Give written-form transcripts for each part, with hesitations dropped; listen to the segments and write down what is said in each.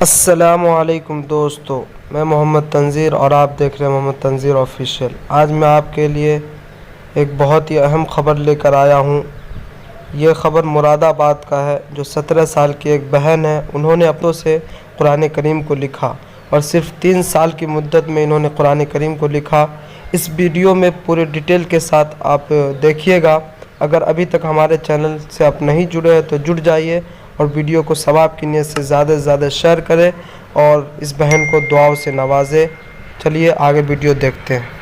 अस्सलामुअलैकुम दोस्तों, मैं मोहम्मद तंज़ीर और आप देख रहे हैं मोहम्मद तंज़ीर ऑफिशियल। आज मैं आपके लिए एक बहुत ही अहम ख़बर लेकर आया हूँ। ये ख़बर मुरादाबाद का है। जो 17 साल की एक बहन है, उन्होंने अपनों से कुरान करीम को लिखा और सिर्फ़ 3 साल की मुद्दत में इन्होंने कुरान करीम को लिखा। इस वीडियो में पूरे डिटेल के साथ आप देखिएगा। अगर अभी तक हमारे चैनल से आप नहीं जुड़े हैं तो जुड़ जाइए और वीडियो को सवाब की नीयत से ज़्यादा शेयर करें और इस बहन को दुआओं से नवाजें। चलिए आगे वीडियो देखते हैं।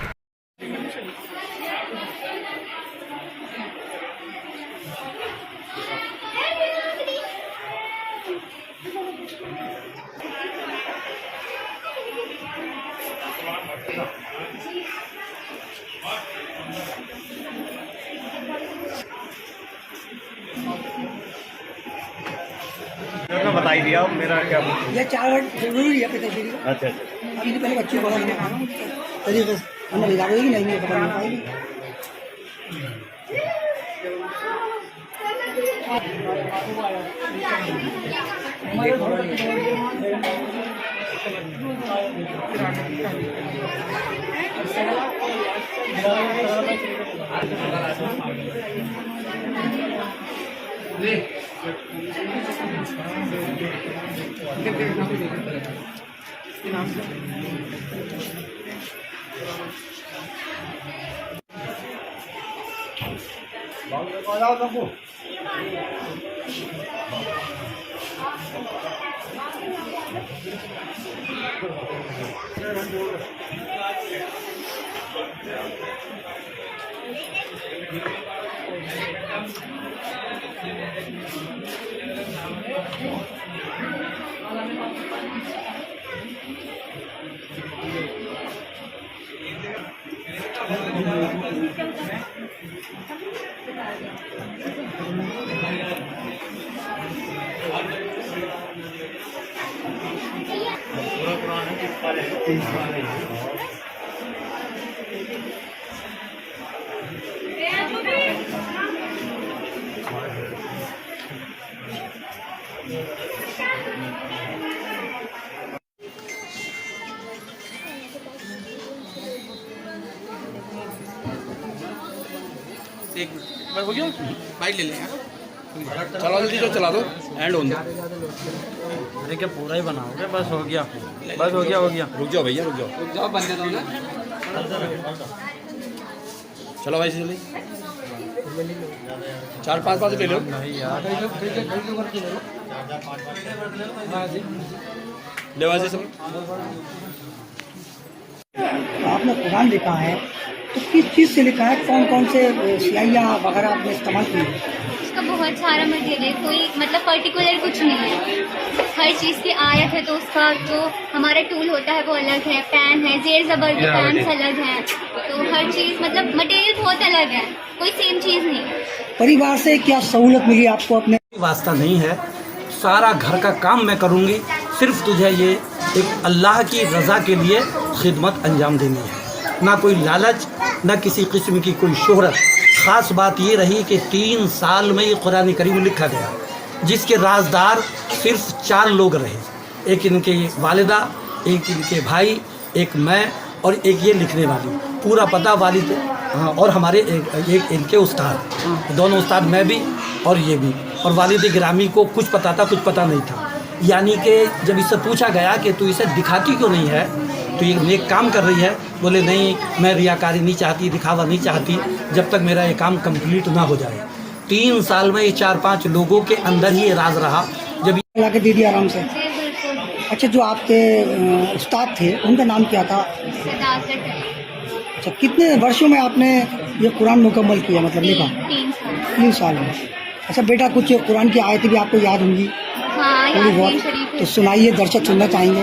बता ही दिया मेरा क्या ये 4 वर्ड जरूरी है पता चली। अच्छा अभी तो पहले बच्चों को पढ़ाने खाना तरीके से हमने लिखा देगी नहीं पता नहीं पाएगी। एक मिनट हो गया, बाइक ले लें यार। चला जल्दी तो चला दो, एंड ऑन दो। अरे क्या पूरा ही बनाओगे? बस हो गया, बस हो गया। रुक जाओ भैया, रुक जाओ बंदे दो ना। चलो भाई जल्दी 4-5 ले लो। नहीं यार, ले वैसे सब। आपने कुरान लिखा है तो किस चीज़ से लिखा है? कौन कौन से स्याहियाँ वगैरह आपने इस्तेमाल की? उसका बहुत सारा मटेरियल है, कोई मतलब पर्टिकुलर कुछ नहीं है। हर चीज़ की आयत है तो उसका जो हमारा टूल होता है वो अलग है, पेन है, जेर ज़बर के पेन्स अलग हैं। तो हर चीज़ मतलब मटेरियल बहुत अलग है, कोई सेम चीज़ नहीं है। परिवार से क्या सहूलत मिली आपको? अपने वास्ता नहीं है, सारा घर का काम मैं करूँगी, सिर्फ तुझे ये एक अल्लाह की रज़ा के लिए खिदमत अंजाम देनी है। ना कोई लालच, ना किसी किस्म की कोई शोहरत। ख़ास बात ये रही कि 3 साल में ये कुरान करीम लिखा गया, जिसके राजदार सिर्फ 4 लोग रहे। एक इनके वालिदा, एक इनके भाई, एक मैं और एक ये लिखने वाली। पूरा पता वालिद, हाँ, और हमारे एक इनके उस्ताद, दोनों उस्ताद, मैं भी और ये भी। और वालिद गिरामी को कुछ पता था, कुछ पता नहीं था। यानी कि जब इससे पूछा गया कि तू इसे दिखाती क्यों नहीं है, तो ये नेक काम कर रही है, बोले नहीं मैं रियाकारी नहीं चाहती, दिखावा नहीं चाहती, जब तक मेरा ये काम कंप्लीट ना हो जाए। 3 साल में ये 4-5 लोगों के अंदर ही ये राज रहा। जब ला के दे दिया आराम से। जी बिल्कुल। अच्छा, जो आपके उस्ताद थे उनका नाम क्या था? सदाकत है। अच्छा, कितने वर्षों में आपने ये कुरान मुकम्मल किया, मतलब लिखा? 3 साल। 3 साल में। अच्छा बेटा, कुछ कुरान की आयतें भी आपको याद होंगी हाँ, थोड़ी यासीन बहुत, शरीफ तो सुनाइए, दर्शक सुनना चाहेंगे।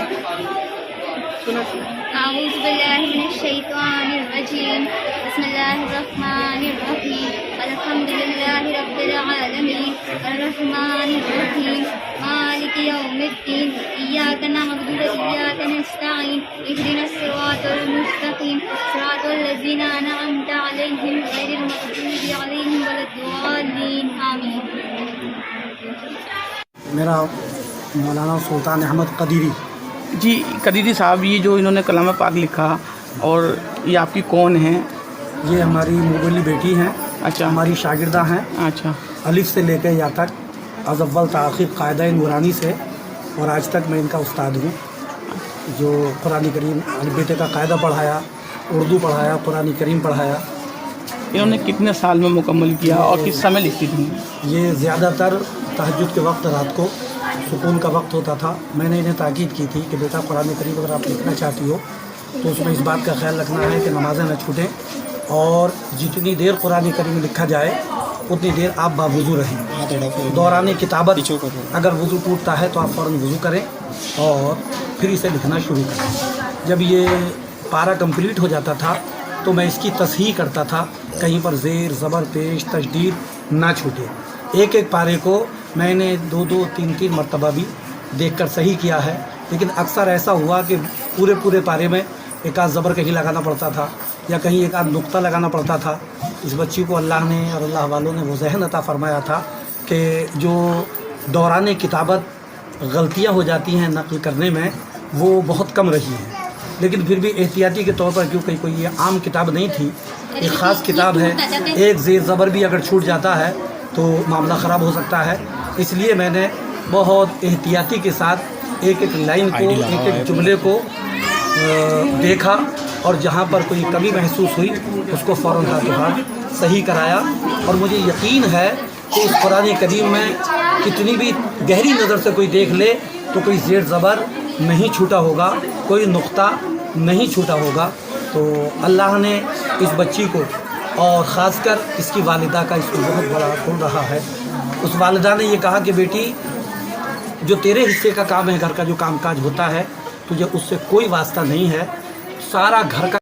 आऊज़ु बिल्लाहि मिनश शैतानिर रजीम, बिस्मिल्लाहिर्रहमानिर रहीम, अल्हम्दुलिल्लाहि रब्बिल आलमीन, अर्रहमानिर रहीम, मालिकि यौमिद्दीन, इय्याका नअबुदु व इय्याका नस्तईन, इहदिनस सिरातल मुस्तकीम, सिरातल लज़ीना अनअमता अलैहिम गैरिल मग़दूबि अलैहिम वलद्दाल्लीन, आमीन। मेरा मौलाना सुल्तान अहमद कदीरी। जी कदीरी साहब, ये जो इन्होंने कलाम पाक लिखा और ये आपकी कौन है? ये हमारी मुबली बेटी हैं। अच्छा। हमारी शागिर्दा हैं। अच्छा। अलिफ से लेकर या तक अज़ अव्वल ताख़िर कायदा नूरानी से, और आज तक मैं इनका उस्ताद हूँ। जो कुरान करीम बेटे का कायदा पढ़ाया, उर्दू पढ़ाया, कुरान करीम पढ़ाया। इन्होंने कितने साल में मुकम्मल किया और किस समय लिखती थी? ये ज़्यादातर तहज्जुद के वक्त रात को सुकून का वक्त होता था। मैंने इन्हें ताकीद की थी कि बेटा कुरान करीम अगर आप लिखना चाहती हो तो उसमें इस बात का ख्याल रखना है कि नमाज़ें न छूटें, और जितनी देर कुरान करीम लिखा जाए उतनी देर आप बावुज़ू रहें। दौरान किताबत अगर वज़ू टूटता है तो आप फ़ौरन वज़ू करें और फिर इसे लिखना शुरू करें। जब ये पारा कंप्लीट हो जाता था तो मैं इसकी तस्हीह करता था, कहीं पर ज़ेर ज़बर पेश तशदीद ना छूटे। एक एक पारे को मैंने 2-2 3-3 मरतबा भी देखकर सही किया है, लेकिन अक्सर ऐसा हुआ कि पूरे पारे में एक आध ज़बर कहीं लगाना पड़ता था या कहीं एक आध नुक्ता लगाना पड़ता था। इस बच्ची को अल्लाह ने और अल्लाह वालों ने वो ज़हन अता फ़रमाया था कि जो दौरान किताबत गलतियाँ हो जाती हैं नक़ल करने में, वो बहुत कम रही हैं। लेकिन फिर भी एहतियाती के तौर पर, क्योंकि कोई ये आम किताब नहीं थी, एक ख़ास किताब है, एक ज़ेर ज़बर भी अगर छूट जाता है तो मामला ख़राब हो सकता है। इसलिए मैंने बहुत एहतियाती के साथ एक एक लाइन को, एक एक जुमले को देखा, और जहाँ पर कोई कमी महसूस हुई उसको फ़ौरन हाथों हाथ सही कराया। और मुझे यकीन है कि इस कुरान करीम में कितनी भी गहरी नज़र से कोई देख ले तो कोई ज़ेर ज़बर नहीं छूटा होगा, कोई नुक्ता नहीं छूटा होगा। तो अल्लाह ने इस बच्ची को, और ख़ासकर इसकी वालिदा का इसको बहुत बड़ा गुण रहा है। उस वालिदा ने ये कहा कि बेटी, जो तेरे हिस्से का काम है, घर का जो कामकाज होता है, तुझे उससे कोई वास्ता नहीं है, सारा घर का